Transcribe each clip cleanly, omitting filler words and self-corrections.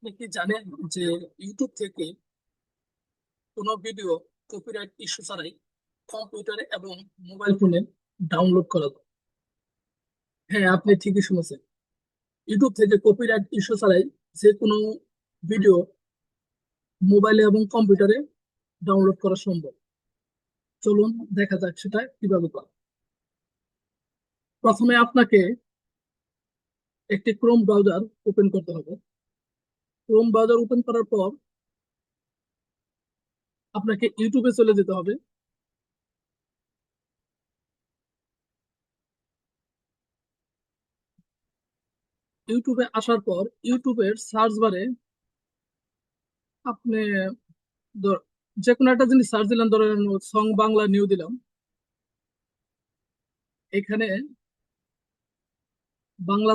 আপনি কি জানেন যে ইউটিউব থেকে কোনো ভিডিও কপিরাইট ইস্যু ছাড়াই কম্পিউটারে এবং মোবাইল ফোনে ডাউনলোড করা যায়? হ্যাঁ, আপনি ঠিকই শুনেছেন। ইউটিউব থেকে কপিরাইট ইস্যু ছাড়াই যে কোনো ভিডিও মোবাইলে এবং কম্পিউটারে ডাউনলোড করা সম্ভব। চলুন দেখা যাক সেটা কিভাবে করা। প্রথমে আপনাকে একটি ক্রোম ব্রাউজার ওপেন করতে হবে। ক্রোম ব্রাউজার ওপেন করার পর আপনাকে ইউটিউবে চলে যেতে হবে। ইউটিউবে আসার পর ইউটিউবের সার্চ বারে আপনি যে কোনো একটা জিনিস সার্চ দিলাম, ধরেন সং বাংলা নিউ দিলাম। এখানে বাংলা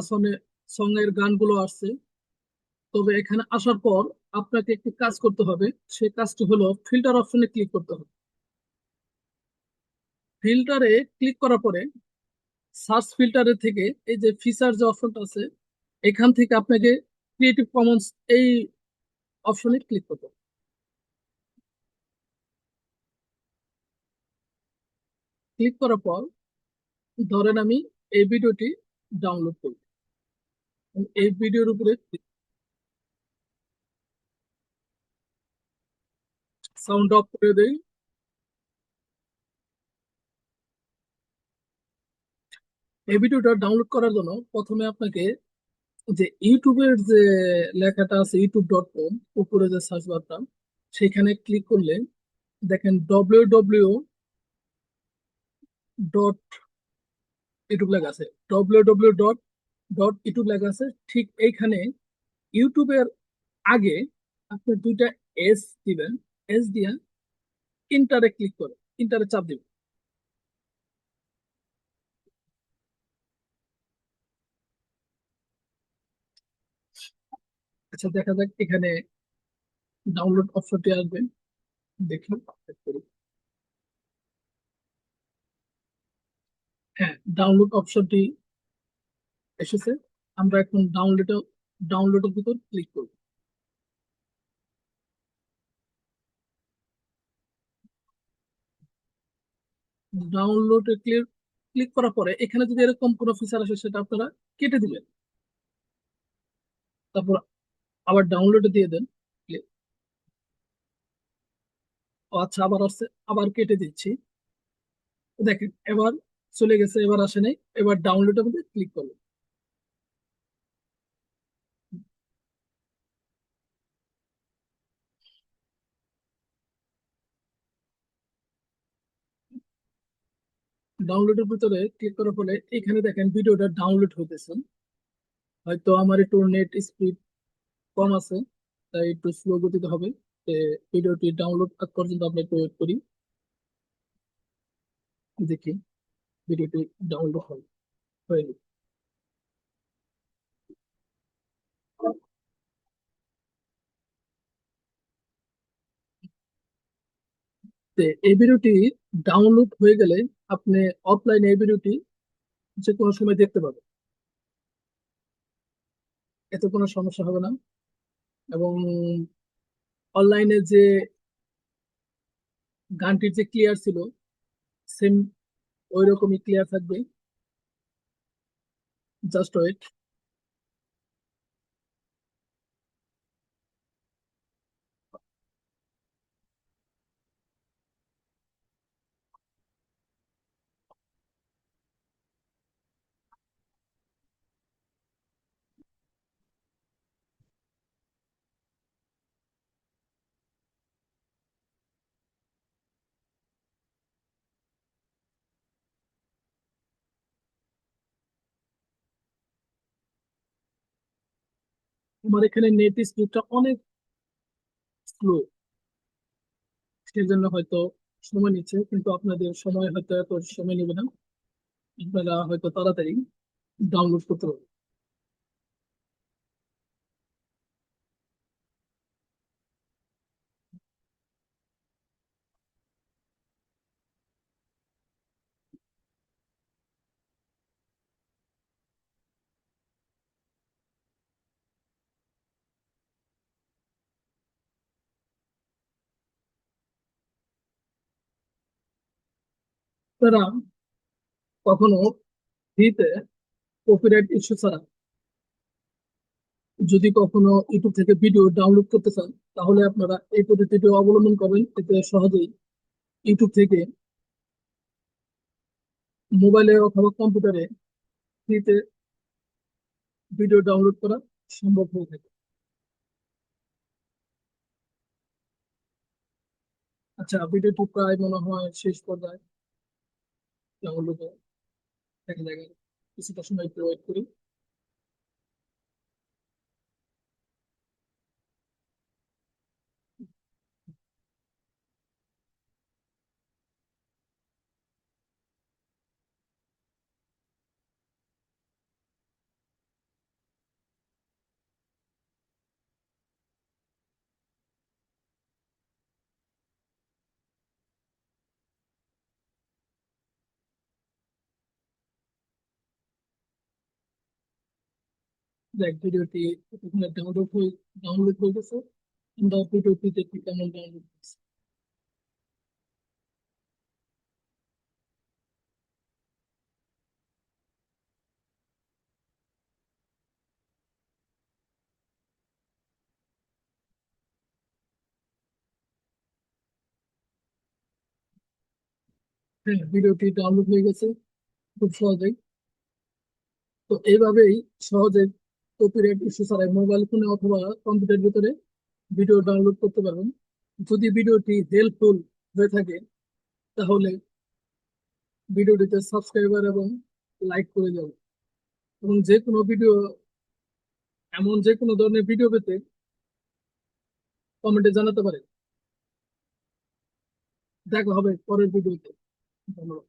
সং এর গানগুলো আসছে। তবে এখানে আসার পর আপনাকে একটি কাজ করতে হবে। সেই কাজটি হলো ফিল্টার অপশনে ক্লিক করতে হবে। ফিল্টারে ক্লিক করার পরে সার্চ ফিল্টারে থেকে এই যে ফিচার যে অপশনটা আছে, এখান থেকে আপনাকে ক্রিয়েটিভ কমন্স এই অপশনে ক্লিক করতে হবে। ক্লিক করার পর ধরেন আমি এই ভিডিওটি ডাউনলোড করি। এই ভিডিওর উপরে সাউন্ড অফ করে দেই। এই ভিডিওটা ডাউনলোড করার জন্য প্রথমে আপনাকে যে ইউটিউবের যে লেখাটা আছে youtube.com, উপরে যে সার্চ বারটা, সেখানে ক্লিক করলে দেখেন www.ইউটিউব লেখা আছে। www.ইউটিউব লেখা আছে। ঠিক এইখানে ইউটিউবের আগে আপনি দুইটা এস দিবেন। এস দিয়ে ইন্টারে ক্লিক করে ইন্টারে চাপ দিবেন। আচ্ছা, দেখা যাক এখানে ডাউনলোড অপশনটি আসবে। দেখি, check করি। হ্যাঁ, ডাউনলোড অপশনটি এসেছে। আমরা এখন ডাউনলোডের ভিতর ক্লিক করব। ডাউনলোডে ক্লিক ক্লিক করার পরে এখানে যদি এরকম কোনো ফিচার আসে সেটা আপনারা কেটে দিবেন। তারপর আবার ডাউনলোডে দিয়ে দেন। ও আচ্ছা, আবার আসছে, আবার কেটে দিচ্ছি। দেখেন এবার চলে গেছে, এবার আসে নাই। এবার ডাউনলোডের মধ্যে ক্লিক করবেন। ডাউনলোডের ভিতরে ক্লিক করার ফলে এখানে দেখেন ভিডিওটা ডাউনলোড হইতেছে। হয়তো আমার একটু নেট স্পিড কম আছে, তাই একটু স্লো গতিতে হবে। ভিডিওটি ডাউনলোড পর্যন্ত আমরা একটু ওয়েট করি, দেখি ভিডিওটি ডাউনলোড হয়নি। এই ভিডিওটি ডাউনলোড হয়ে গেলে আপনি অফলাইনে এই ভিডিওটি যে কোনো সময় দেখতে পাবেন। এতে কোনো সমস্যা হবে না। এবং অনলাইনে যে গানটির যে ক্লিয়ার ছিল, সেম ওই রকমই ক্লিয়ার থাকবে। Just wait. আমার এখানে নেট স্পিডটা অনেক স্লো, সেই জন্য হয়তো সময় নিচ্ছে, কিন্তু আপনাদের সময় হয়তো এত সময় নেবে না। আপনারা হয়তো তাড়াতাড়ি ডাউনলোড করতে পারবেন। আপনারা কখনো ফ্রিতে কপিরাইট ইস্যু ছাড়া যদি কখনো ইউটিউব থেকে ভিডিও ডাউনলোড করতে চান, তাহলে আপনারা এই পদ্ধতিটি অবলম্বন করবেন। এতে সহজেই ইউটিউব থেকে মোবাইলে অথবা কম্পিউটারে ফ্রিতে ভিডিও ডাউনলোড করা সম্ভব হয়ে থাকে। আচ্ছা, ভিডিওটি প্রায় মনে হয় শেষ পর্যায়ে ডাউনলোড দেখা যায়। কিছুটা সময় একটু ওয়েট করি। দেখ, ভিডিওটি এখানে ডাউনলোড হয়ে গেছে। আমরা ভিডিওটিতে কেমন ডাউনলোড করছি। হ্যাঁ, ভিডিওটি ডাউনলোড হয়ে গেছে খুব সহজেই। তো এইভাবেই সহজে কপিরাইট ইস্যু ছাড়াই মোবাইল ফোনে অথবা কম্পিউটার ভিতরে ভিডিও ডাউনলোড করতে পারবেন। যদি ভিডিওটি হেল্পফুল হয়ে থাকে, তাহলে ভিডিওটিতে সাবস্ক্রাইবার এবং লাইক করে যাবে। এবং যে কোনো ভিডিও, এমন যে কোনো ধরনের ভিডিও পেতে কমেন্টে জানাতে পারে। দেখা হবে পরের ভিডিওতে। ধন্যবাদ।